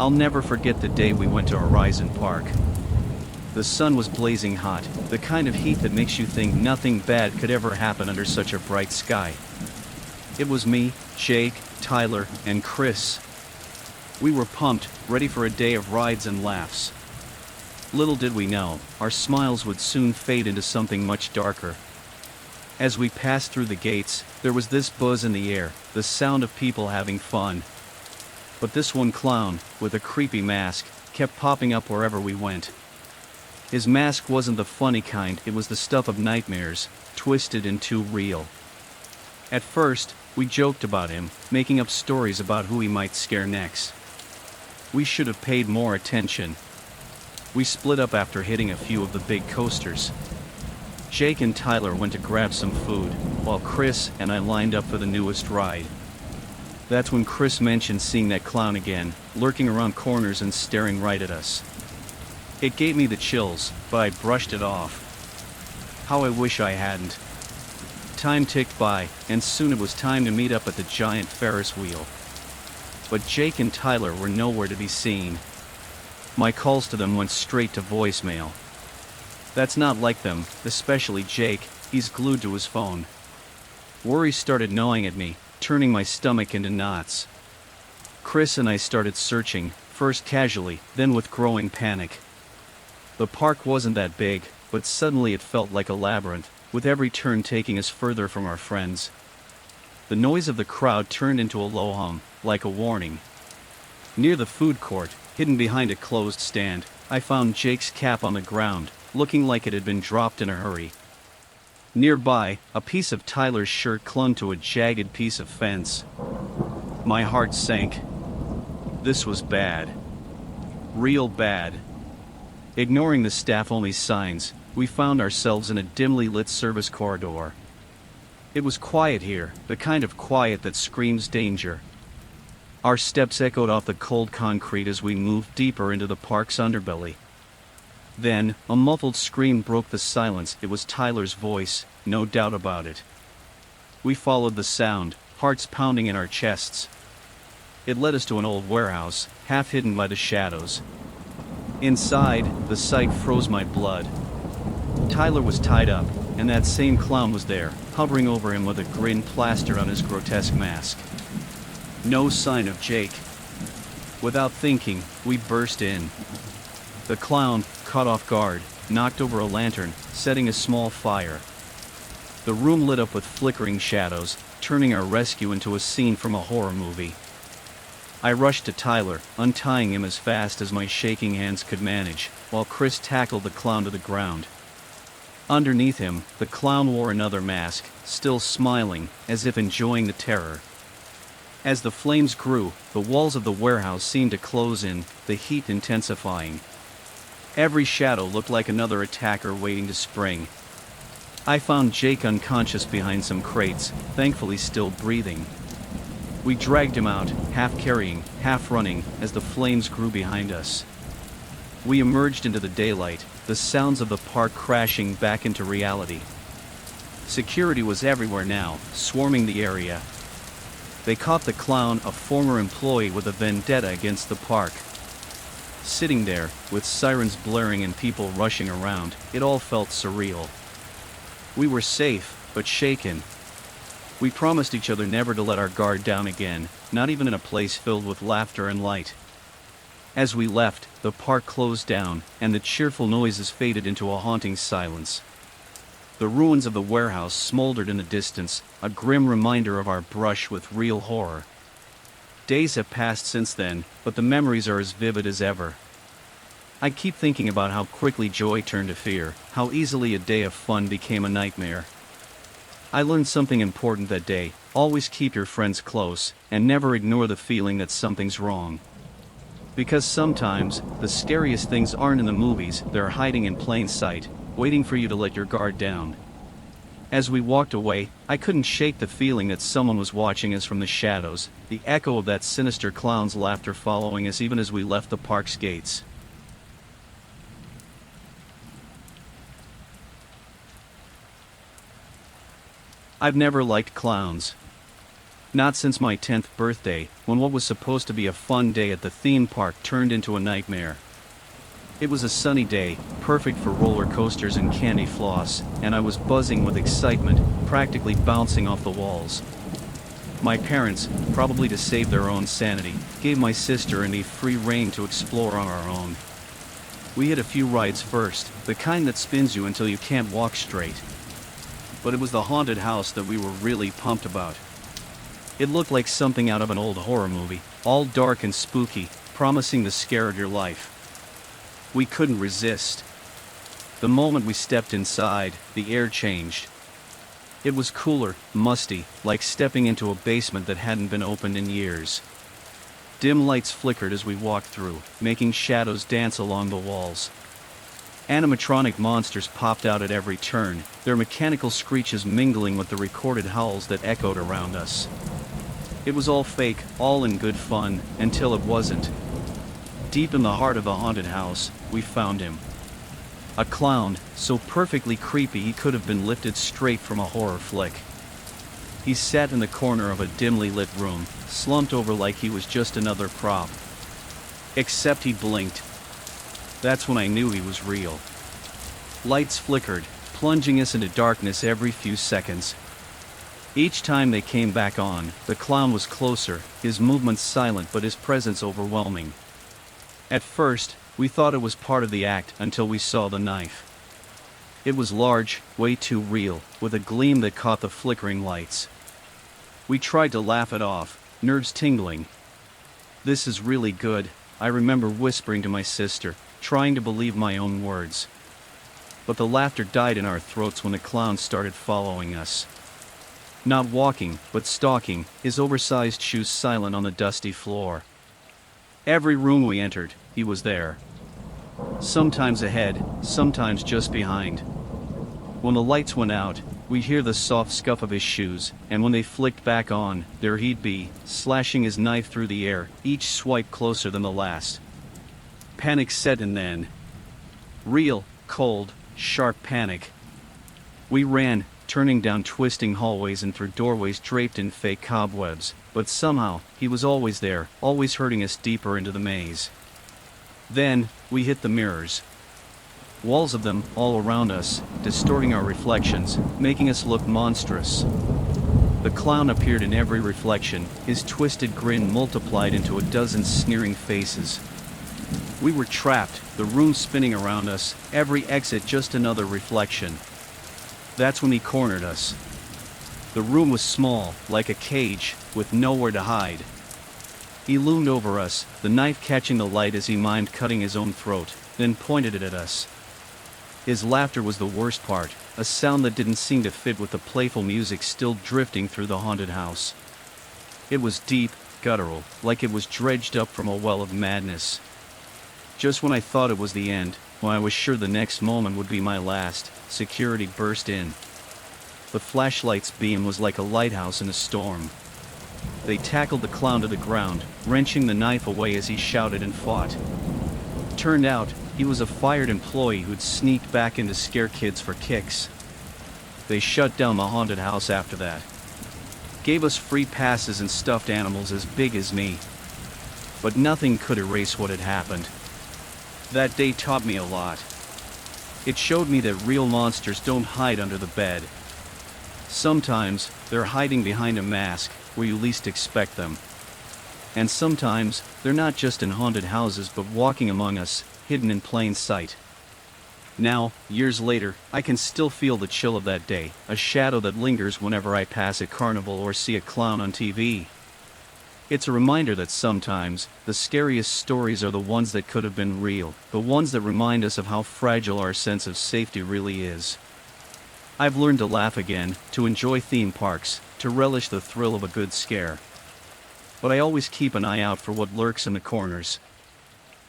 I'll never forget the day we went to Horizon Park. The sun was blazing hot, the kind of heat that makes you think nothing bad could ever happen under such a bright sky. It was me, Jake, Tyler, and Chris. We were pumped, ready for a day of rides and laughs. Little did we know, our smiles would soon fade into something much darker. As we passed through the gates, there was this buzz in the air, the sound of people having fun. But this one clown, with a creepy mask, kept popping up wherever we went. His mask wasn't the funny kind, it was the stuff of nightmares, twisted and too real. At first, we joked about him, making up stories about who he might scare next. We should have paid more attention. We split up after hitting a few of the big coasters. Jake and Tyler went to grab some food, while Chris and I lined up for the newest ride. That's when Chris mentioned seeing that clown again, lurking around corners and staring right at us. It gave me the chills, but I brushed it off. How I wish I hadn't. Time ticked by, and soon it was time to meet up at the giant Ferris wheel. But Jake and Tyler were nowhere to be seen. My calls to them went straight to voicemail. That's not like them, especially Jake, he's glued to his phone. Worry started gnawing at me, turning my stomach into knots. Chris and I started searching, first casually, then with growing panic. The park wasn't that big, but suddenly it felt like a labyrinth, with every turn taking us further from our friends. The noise of the crowd turned into a low hum, like a warning. Near the food court, hidden behind a closed stand, I found Jake's cap on the ground, looking like it had been dropped in a hurry. Nearby, a piece of Tyler's shirt clung to a jagged piece of fence. My heart sank. This was bad. Real bad. Ignoring the staff-only signs, we found ourselves in a dimly lit service corridor. It was quiet here, the kind of quiet that screams danger. Our steps echoed off the cold concrete as we moved deeper into the park's underbelly. Then, a muffled scream broke the silence. It was Tyler's voice, no doubt about it. We followed the sound, hearts pounding in our chests. It led us to an old warehouse, half hidden by the shadows. Inside, the sight froze my blood. Tyler was tied up, and that same clown was there, hovering over him with a grin plastered on his grotesque mask. No sign of Jake. Without thinking, we burst in. The clown, caught off guard, knocked over a lantern, setting a small fire. The room lit up with flickering shadows, turning our rescue into a scene from a horror movie. I rushed to Tyler, untying him as fast as my shaking hands could manage, while Chris tackled the clown to the ground. Underneath him, the clown wore another mask, still smiling, as if enjoying the terror. As the flames grew, the walls of the warehouse seemed to close in, the heat intensifying. Every shadow looked like another attacker waiting to spring. I found Jake unconscious behind some crates, thankfully still breathing. We dragged him out, half carrying, half running, as the flames grew behind us. We emerged into the daylight, the sounds of the park crashing back into reality. Security was everywhere now, swarming the area. They caught the clown, a former employee with a vendetta against the park. Sitting there, with sirens blaring and people rushing around, it all felt surreal. We were safe, but shaken. We promised each other never to let our guard down again, not even in a place filled with laughter and light. As we left, the park closed down, and the cheerful noises faded into a haunting silence. The ruins of the warehouse smoldered in the distance, a grim reminder of our brush with real horror. Days have passed since then, but the memories are as vivid as ever. I keep thinking about how quickly joy turned to fear, how easily a day of fun became a nightmare. I learned something important that day: always keep your friends close, and never ignore the feeling that something's wrong. Because sometimes, the scariest things aren't in the movies, they're hiding in plain sight, waiting for you to let your guard down. As we walked away, I couldn't shake the feeling that someone was watching us from the shadows, the echo of that sinister clown's laughter following us even as we left the park's gates. I've never liked clowns. Not since my 10th birthday, when what was supposed to be a fun day at the theme park turned into a nightmare. It was a sunny day, perfect for roller coasters and candy floss, and I was buzzing with excitement, practically bouncing off the walls. My parents, probably to save their own sanity, gave my sister and me free rein to explore on our own. We hit a few rides first, the kind that spins you until you can't walk straight. But it was the haunted house that we were really pumped about. It looked like something out of an old horror movie, all dark and spooky, promising the scare of your life. We couldn't resist. The moment we stepped inside, the air changed. It was cooler, musty, like stepping into a basement that hadn't been opened in years. Dim lights flickered as we walked through, making shadows dance along the walls. Animatronic monsters popped out at every turn, their mechanical screeches mingling with the recorded howls that echoed around us. It was all fake, all in good fun, until it wasn't. Deep in the heart of the haunted house, we found him. A clown, so perfectly creepy he could have been lifted straight from a horror flick. He sat in the corner of a dimly lit room, slumped over like he was just another prop. Except he blinked. That's when I knew he was real. Lights flickered, plunging us into darkness every few seconds. Each time they came back on, the clown was closer, his movements silent but his presence overwhelming. At first, we thought it was part of the act until we saw the knife. It was large, way too real, with a gleam that caught the flickering lights. We tried to laugh it off, nerves tingling. "This is really good," I remember whispering to my sister, trying to believe my own words. But the laughter died in our throats when the clown started following us. Not walking, but stalking, his oversized shoes silent on the dusty floor. Every room we entered, he was there. Sometimes ahead, sometimes just behind. When the lights went out, we'd hear the soft scuff of his shoes, and when they flicked back on, there he'd be, slashing his knife through the air, each swipe closer than the last. Panic set in then. Real, cold, sharp panic. We ran, turning down twisting hallways and through doorways draped in fake cobwebs, but somehow, he was always there, always herding us deeper into the maze. Then, we hit the mirrors. Walls of them, all around us, distorting our reflections, making us look monstrous. The clown appeared in every reflection, his twisted grin multiplied into a dozen sneering faces. We were trapped, the room spinning around us, every exit just another reflection. That's when he cornered us. The room was small, like a cage, with nowhere to hide. He loomed over us, the knife catching the light as he mimed cutting his own throat, then pointed it at us. His laughter was the worst part, a sound that didn't seem to fit with the playful music still drifting through the haunted house. It was deep, guttural, like it was dredged up from a well of madness. Just when I thought it was the end, when I was sure the next moment would be my last, security burst in. The flashlight's beam was like a lighthouse in a storm. They tackled the clown to the ground, wrenching the knife away as he shouted and fought. Turned out, he was a fired employee who'd sneaked back in to scare kids for kicks. They shut down the haunted house after that. Gave us free passes and stuffed animals as big as me. But nothing could erase what had happened. That day taught me a lot. It showed me that real monsters don't hide under the bed. Sometimes, they're hiding behind a mask, where you least expect them. And sometimes, they're not just in haunted houses but walking among us, hidden in plain sight. Now, years later, I can still feel the chill of that day, a shadow that lingers whenever I pass a carnival or see a clown on TV. It's a reminder that sometimes, the scariest stories are the ones that could have been real, the ones that remind us of how fragile our sense of safety really is. I've learned to laugh again, to enjoy theme parks, to relish the thrill of a good scare. But I always keep an eye out for what lurks in the corners.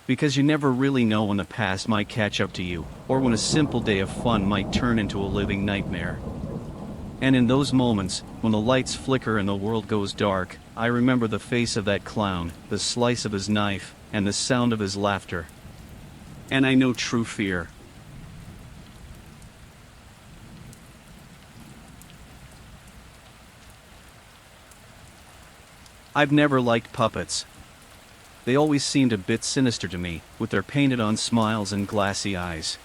Because you never really know when the past might catch up to you, or when a simple day of fun might turn into a living nightmare. And in those moments, when the lights flicker and the world goes dark, I remember the face of that clown, the slice of his knife, and the sound of his laughter. And I know true fear. I've never liked puppets. They always seemed a bit sinister to me, with their painted-on smiles and glassy eyes.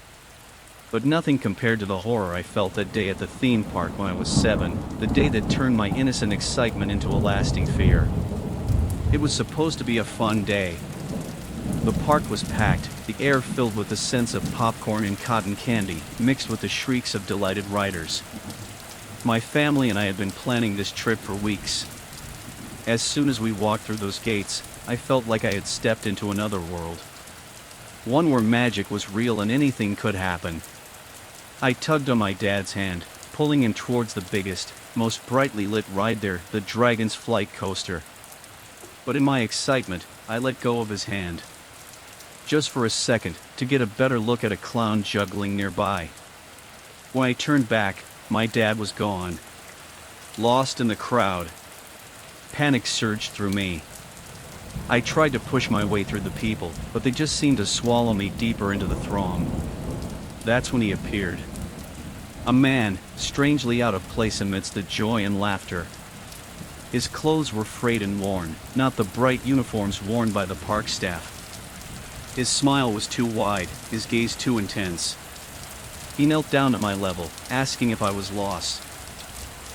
But nothing compared to the horror I felt that day at the theme park when I was 7, the day that turned my innocent excitement into a lasting fear. It was supposed to be a fun day. The park was packed, the air filled with the scents of popcorn and cotton candy, mixed with the shrieks of delighted riders. My family and I had been planning this trip for weeks. As soon as we walked through those gates, I felt like I had stepped into another world. One where magic was real and anything could happen. I tugged on my dad's hand, pulling him towards the biggest, most brightly lit ride there, the Dragon's Flight coaster. But in my excitement, I let go of his hand. Just for a second, to get a better look at a clown juggling nearby. When I turned back, my dad was gone. Lost in the crowd. Panic surged through me. I tried to push my way through the people, but they just seemed to swallow me deeper into the throng. That's when he appeared. A man, strangely out of place amidst the joy and laughter. His clothes were frayed and worn, not the bright uniforms worn by the park staff. His smile was too wide, his gaze too intense. He knelt down at my level, asking if I was lost.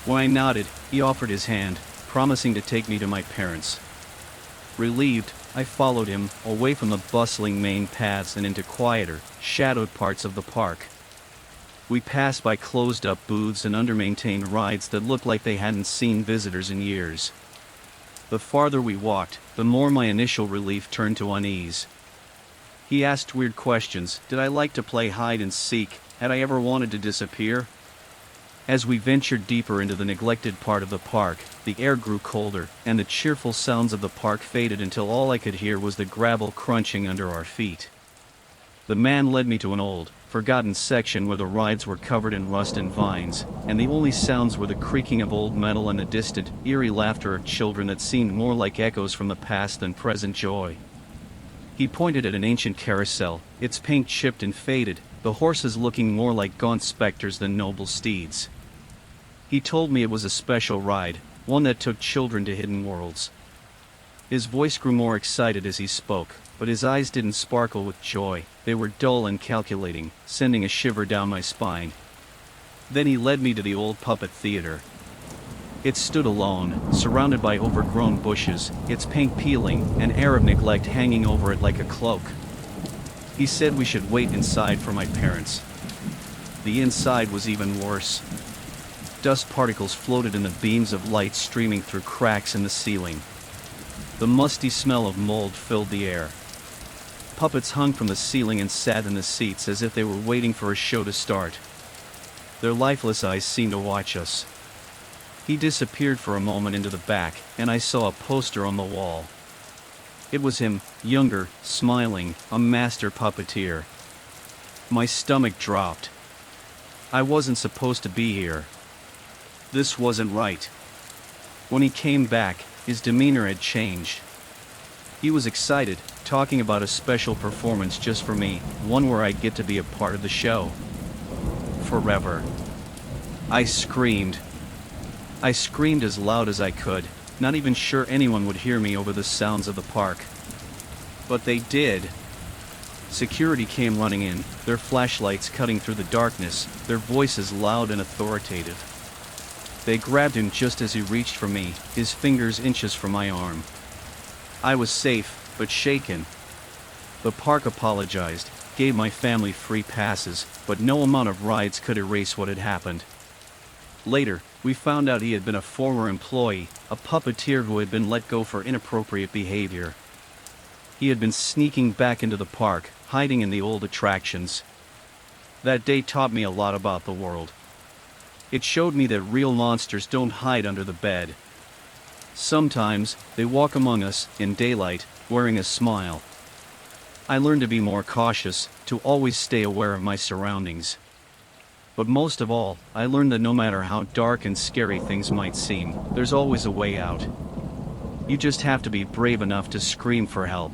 When I nodded, he offered his hand, promising to take me to my parents. Relieved, I followed him, away from the bustling main paths and into quieter, shadowed parts of the park. We passed by closed-up booths and under-maintained rides that looked like they hadn't seen visitors in years. The farther we walked, the more my initial relief turned to unease. He asked weird questions. Did I like to play hide and seek? Had I ever wanted to disappear? As we ventured deeper into the neglected part of the park, the air grew colder, and the cheerful sounds of the park faded until all I could hear was the gravel crunching under our feet. The man led me to an old, forgotten section where the rides were covered in rust and vines, and the only sounds were the creaking of old metal and the distant, eerie laughter of children that seemed more like echoes from the past than present joy. He pointed at an ancient carousel, its paint chipped and faded, the horses looking more like gaunt specters than noble steeds. He told me it was a special ride, one that took children to hidden worlds. His voice grew more excited as he spoke, but his eyes didn't sparkle with joy. They were dull and calculating, sending a shiver down my spine. Then he led me to the old puppet theater. It stood alone, surrounded by overgrown bushes, its paint peeling, an air of neglect hanging over it like a cloak. He said we should wait inside for my parents. The inside was even worse. Dust particles floated in the beams of light streaming through cracks in the ceiling. The musty smell of mold filled the air. Puppets hung from the ceiling and sat in the seats as if they were waiting for a show to start. Their lifeless eyes seemed to watch us. He disappeared for a moment into the back, and I saw a poster on the wall. It was him, younger, smiling, a master puppeteer. My stomach dropped. I wasn't supposed to be here. This wasn't right. When he came back, his demeanor had changed. He was excited, talking about a special performance just for me, one where I'd get to be a part of the show. Forever. I screamed. I screamed as loud as I could, not even sure anyone would hear me over the sounds of the park. But they did. Security came running in, their flashlights cutting through the darkness, their voices loud and authoritative. They grabbed him just as he reached for me, his fingers inches from my arm. I was safe, but shaken. The park apologized, gave my family free passes, but no amount of rides could erase what had happened. Later, we found out he had been a former employee, a puppeteer who had been let go for inappropriate behavior. He had been sneaking back into the park, hiding in the old attractions. That day taught me a lot about the world. It showed me that real monsters don't hide under the bed. Sometimes, they walk among us, in daylight, wearing a smile. I learned to be more cautious, to always stay aware of my surroundings. But most of all, I learned that no matter how dark and scary things might seem, there's always a way out. You just have to be brave enough to scream for help.